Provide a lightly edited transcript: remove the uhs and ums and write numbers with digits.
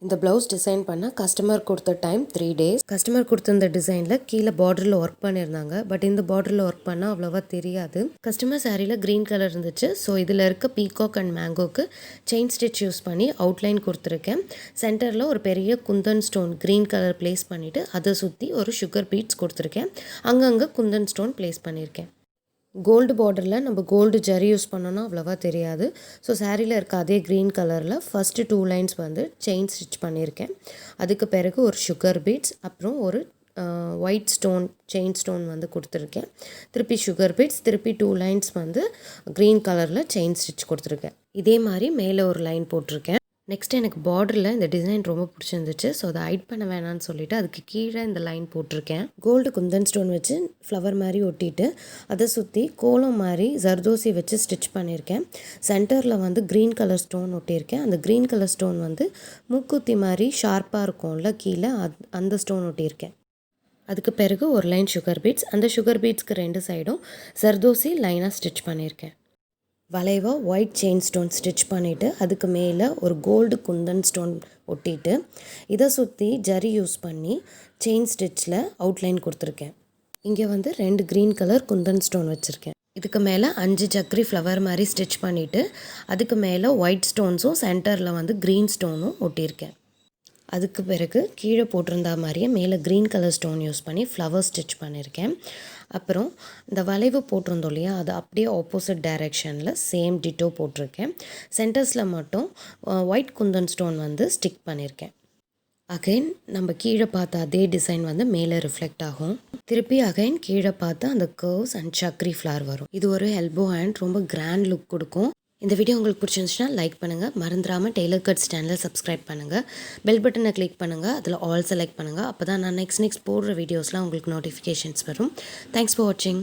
இந்த blouse design பண்ண customer கொடுத்த டைம் 3 days. கஸ்டமர் கொடுத்த இந்த டிசைனில் கீழே பார்டரில் ஒர்க் பண்ணியிருந்தாங்க. பட் இந்த பார்டரில் ஒர்க் பண்ணால் அவ்வளோவா தெரியாது. கஸ்டமர் சாரியில் க்ரீன் கலர் இருந்துச்சு. ஸோ இதில் இருக்க பீகாக் அண்ட் மேங்கோக்கு செயின் ஸ்டிச் யூஸ் பண்ணி அவுட்லைன் கொடுத்துருக்கேன். சென்டரில் ஒரு பெரிய kundan stone green colour place பண்ணிவிட்டு அதை சுற்றி ஒரு சுகர் பீட்ஸ் கொடுத்துருக்கேன். அங்கங்கே குந்தன் ஸ்டோன் ப்ளேஸ் பண்ணியிருக்கேன். கோல்டு பார்டரில் நம்ம கோல்டு ஜரி யூஸ் பண்ணோன்னா அவ்வளோவா தெரியாது. ஸோ சாரியில் இருக்க அதே க்ரீன் கலரில் ஃபஸ்ட்டு 2 lines வந்து செயின் ஸ்டிச் பண்ணியிருக்கேன். அதுக்கு பிறகு ஒரு சுகர் பீட்ஸ், அப்புறம் ஒரு ஒயிட் ஸ்டோன் செயின் ஸ்டோன் வந்து கொடுத்துருக்கேன். திருப்பி சுகர் பீட்ஸ், திருப்பி 2 lines வந்து க்ரீன் கலரில் செயின் ஸ்டிச் கொடுத்துருக்கேன். இதே மாதிரி மேலே ஒரு லைன் போட்டிருக்கேன். நெக்ஸ்ட் எனக்கு பார்டரில் இந்த டிசைன் ரொம்ப பிடிச்சிருந்துச்சு. ஸோ அதை ஹைட் பண்ண வேணான்னு சொல்லிவிட்டு அதுக்கு கீழே இந்த லைன் போட்டிருக்கேன். கோல்டு குந்தன் ஸ்டோன் வச்சு ஃப்ளவர் மாதிரி ஒட்டிட்டு அதை சுற்றி கோலம் மாதிரி ஜர்தோசி வச்சு ஸ்டிச் பண்ணியிருக்கேன். சென்டரில் வந்து க்ரீன் கலர் ஸ்டோன் ஒட்டியிருக்கேன். அந்த க்ரீன் கலர் ஸ்டோன் வந்து மூக்குத்தி மாதிரி ஷார்ப்பாக இருக்கும்ல கீழே, அந்த ஸ்டோன் ஒட்டியிருக்கேன். அதுக்கு பிறகு ஒரு லைன் சுகர் பீட்ஸ், அந்த சுகர் பீட்ஸ்க்கு 2 சைடும் ஜர்தோசி லைனாக ஸ்டிச் பண்ணியிருக்கேன். வளைவாக ஒயிட் செயின் ஸ்டோன் ஸ்டிச் பண்ணிவிட்டு அதுக்கு மேலே ஒரு கோல்டு குந்தன் ஸ்டோன் ஒட்டிட்டு இதை சுற்றி ஜரி யூஸ் பண்ணி செயின் ஸ்டிச்சில் அவுட்லைன் கொடுத்துருக்கேன். இங்கே வந்து 2 க்ரீன் கலர் குந்தன் ஸ்டோன் வச்சுருக்கேன். இதுக்கு மேலே 5 சக்கரி ஃப்ளவர் மாதிரி ஸ்டிச் பண்ணிவிட்டு அதுக்கு மேலே ஒயிட் ஸ்டோன்ஸும் சென்டரில் வந்து க்ரீன் ஸ்டோனும் ஒட்டியிருக்கேன். அதுக்கு பிறகு கீழே போட்டிருந்தா மாதிரியே மேலே க்ரீன் கலர் ஸ்டோன் யூஸ் பண்ணி ஃப்ளவர் ஸ்டிச் பண்ணியிருக்கேன். அப்புறம் இந்த வளைவு போட்டிருந்தோம் இல்லையா, அது அப்படியே ஆப்போசிட் டைரெக்ஷனில் சேம் டிட்டோ போட்டிருக்கேன். சென்டர்ஸில் மட்டும் ஒயிட் குந்தன் ஸ்டோன் வந்து ஸ்டிக் பண்ணியிருக்கேன். அகைன் நம்ம கீழே பார்த்த அதே டிசைன் வந்து மேலே ரிஃப்ளெக்ட் ஆகும். திருப்பி அகைன் கீழே பார்த்து அந்த கர்வ்ஸ் அண்ட் சக்ரி ஃப்ளவர் வரும். இது ஒரு எல்போ ஹேண்ட், ரொம்ப கிராண்ட் லுக் கொடுக்கும். இந்த வீடியோ உங்களுக்கு பிடிச்சிருந்துச்சுன்னா லைக் பண்ணுங்கள். மறந்துடாமல் டெய்லர் கட்ஸ் சேனலை சப்ஸ்கிரைப் பண்ணுங்கள். பெல் பட்டனை கிளிக் பண்ணுங்கள். அதில் ஆல் செலக்ட் பண்ணுங்கள். அப்போ தான் நான் நெக்ஸ்ட் போடுற வீடியோஸ்லாம் உங்களுக்கு நோட்டிஃபிகேஷன்ஸ் வரும். தேங்க்ஸ் ஃபார் வாட்சிங்.